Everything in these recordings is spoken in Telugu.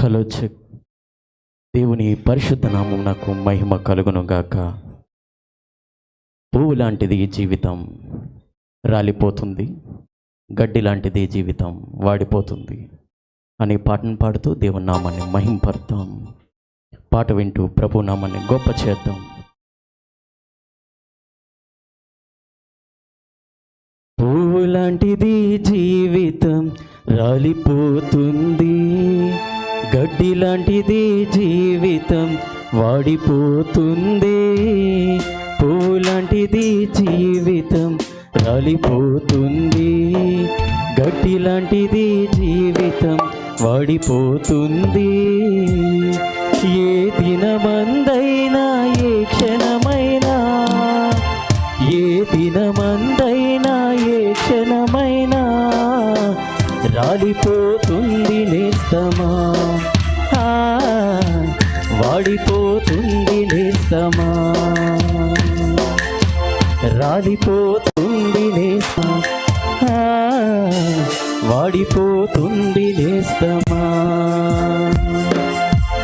Hello check. దేవుని పరిశుద్ధ నామం నాకు మహిమ కలుగును గాక. పువ్వు లాంటిది ఈ జీవితం, రాలిపోతుంది. గడ్డి లాంటిది ఈ జీవితం, వాడిపోతుంది అని పాటను పాడుతూ దేవుని నామాన్ని మహింపడతాం. పాట వింటూ ప్రభు నామాన్ని గొప్ప చేద్దాం. పువ్వు లాంటిది జీవితం, రాలిపోతుంది. గడ్డి లాంటిది జీవితం, వాడిపోతుంది. పువ్వు లాంటిది జీవితం, రాలిపోతుంది. గడ్డి లాంటిది జీవితం, వాడిపోతుంది. ఏ దినమందైనా, ఏ క్షణమైనా, ఏ దినమందైనా, ఏ క్షణమైనా రాలిపోతుంది నేస్తమా, వాడిపోతుంది నేస్తమా. రాలిపోతుంది నేస్తమా, వాడిపోతుంది నేస్తమా.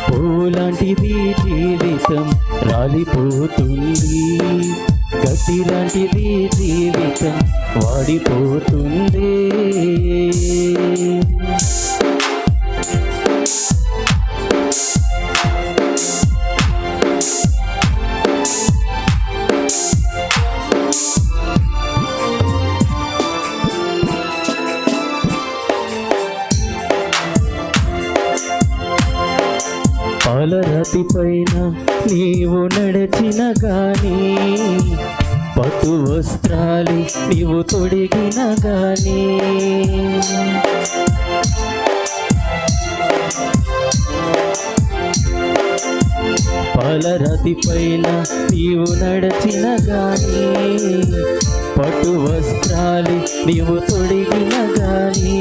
పూలాంటిది జీవితం, రాలిపోతుంది. గట్టి లాంటిది జీవితం, వాడిపోతుంది. పాలరాతి పైన నీవు నడిచిన గాని, పట్టు వస్త్రాలు నీవు తొడిగిన గాని, పాలరాతి పైన నీవు నడిచిన గాని, పట్టు వస్త్రాలు నీవు తొడిగిన గాని,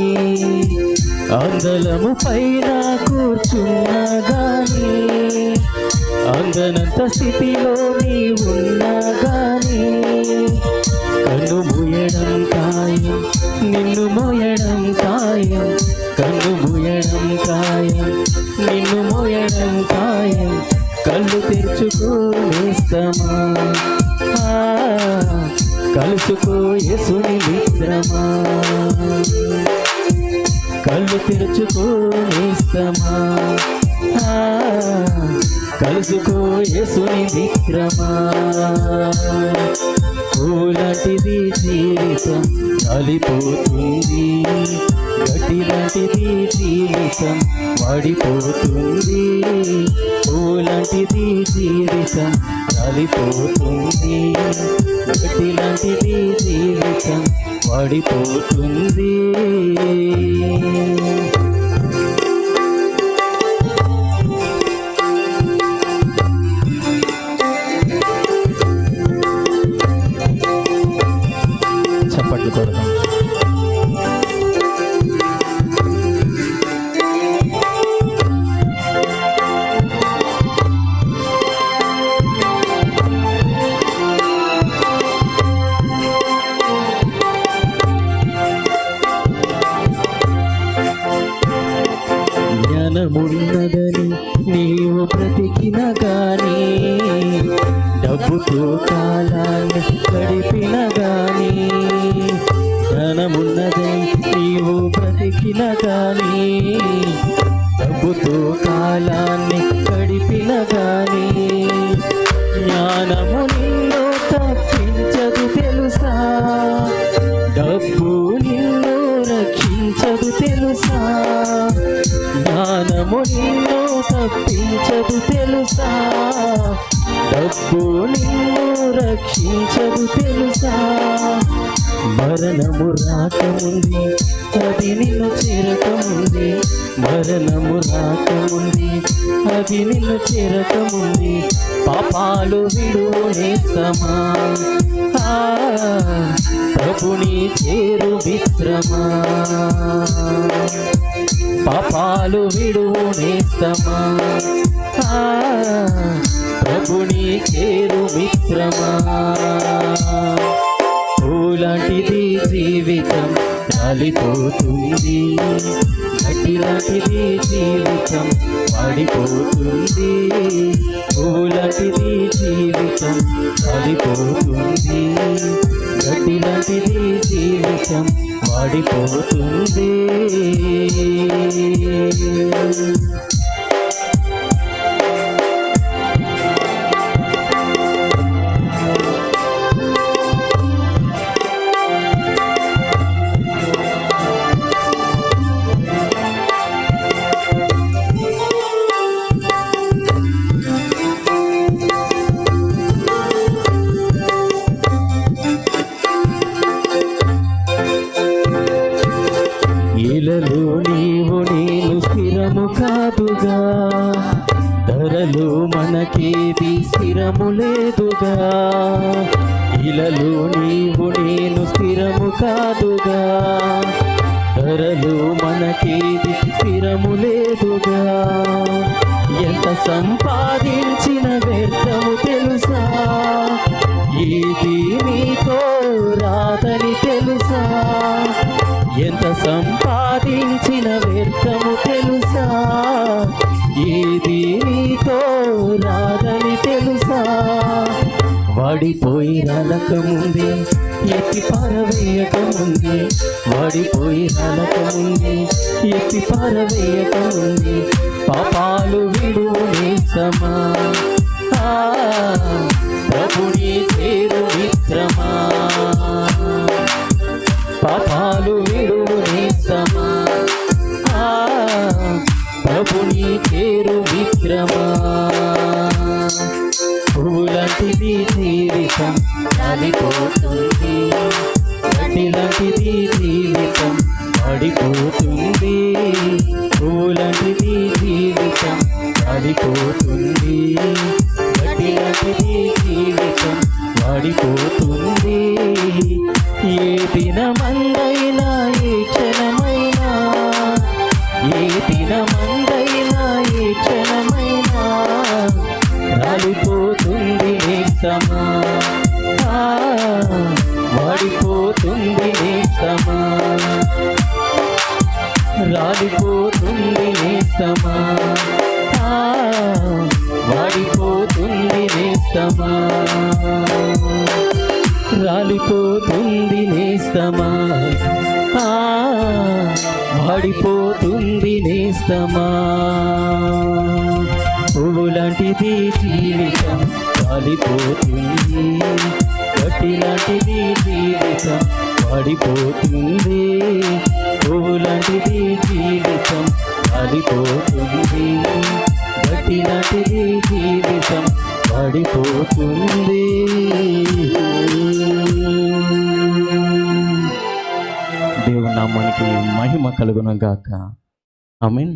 అందలము పైన కూర్చున్నా గాని, అందనంత స్థితిలో నీవున్నా గాని, కన్ను మూయడం ఖాయం, నిన్ను మోయడం ఖాయం. కన్ను మూయడం ఖాయం, నిన్ను మోయడం ఖాయం. కళ్ళు తెరుచుకోనేస్తమా, కలుసుకో యేసుని మిత్రమా. కళ్ళు తెరుచుకోనేస్తమా, కలుసుకో యేసుని మిత్రమా. పూలాంటిది జీవితం, రాలిపోతుంది. గడ్డి లాంటిది జీవితం, వాడిపోతుంది. పూలాంటిది జీవితం, రాలిపోతుంది. గడ్డి లాంటిది జీవితం, వాడిపోతుంది. చప్పట్లు కొడదాం. జ్ఞానమున్నదని నీవు బ్రతికిన గాని, డబ్బుతో కాలాన్ని గడిపిన గాని, జ్ఞానమున్నదని నీవు బ్రతికిన గాని, డబ్బుతో కాలాన్ని గడిపిన గాని, జ్ఞానము నిన్ను తప్పించదు తెలుసా, డబ్బు నిన్ను రక్షించదు తెలుసా. జ్ఞానము నిన్ను తప్పించదు తెలుసా, డబ్బు నిన్ను రక్షించదు తెలుసా. మరణము రాకముంది, అది నిన్ను చేరకముంది. మరణము రాకముంది, అది నిన్ను చేరకముంది. పాపాలు విడునేస్తమా, ప్రభుని చేరు మిత్రమా. పాపాలు విడునేస్తమా, ప్రభుని చేరు మిత్రమా. పూలాంటిది జీవితం, రాలిపోతుంది. గడ్డి లాంటిది జీవితం వాడిపోతుంది. పువ్వు లాంటిది జీవితం రాలిపోతుంది. గడ్డి లాంటిది జీవితం వాడిపోతుంది. ఇలలో నీవు నేను స్థిరము కాదుగా, ధరలు మనకేది స్థిరము లేదుగా. ఇలలో నీవు నేను స్థిరము కాదుగా, ధరలు మనకేది స్థిరము లేదుగా. ఎంత సంపాదించిన వ్యర్థము తెలుసా, ఏది నీతో రాదని తెలుసా. ఎంత సంపాదించిన వ్యర్థము తెలుసా, ఏది నీతో రాదని తెలుసా. వాడిపోయి రాలకముందే ఎత్తి పారవేయకముందే, వాడిపోయి రాలకముందే ఎత్తి పారవేయకముందే. పాపాలు విడువు నేస్తమా, ప్రభుని చేరు మిత్రమా. పాపాలు విడువు నేస్తమా, ప్రభుని చేరు మిత్రమా. పువ్వు లాంటిది జీవితం రాలిపోతుంది. గడ్డి లాంటిది జీవితం పడిపోతుంది. పువ్వు లాంటిది జీవితం రాలిపోతుంది. గడ్డి లాంటిది జీవితం వాడిపోతుంది. ఏ దినమందైనా ఏ క్షణమైనా, ఏ దినమందైనా ఏ క్షణమైనా రాలిపోతుంది నేస్తమా, వాడిపోతుంది నేస్తమా. రాలిపోతుంది నేస్తమా, వాడిపోతుంది నేస్తమా. రాలిపోతుంది నేస్తమా, వాడిపోతుంది నేస్తమా. పువ్వు లాంటిది జీవితం రాలిపోతుంది. గడ్డి లాంటిది జీవితం వాడిపోతుంది. పువ్వు లాంటిది జీవితం రాలిపోతుంది. గడ్డి లాంటిది జీవితం వాడిపోతుంది. దేవుని నామానికి మహిమ కలుగును గాక. ఆమేన్.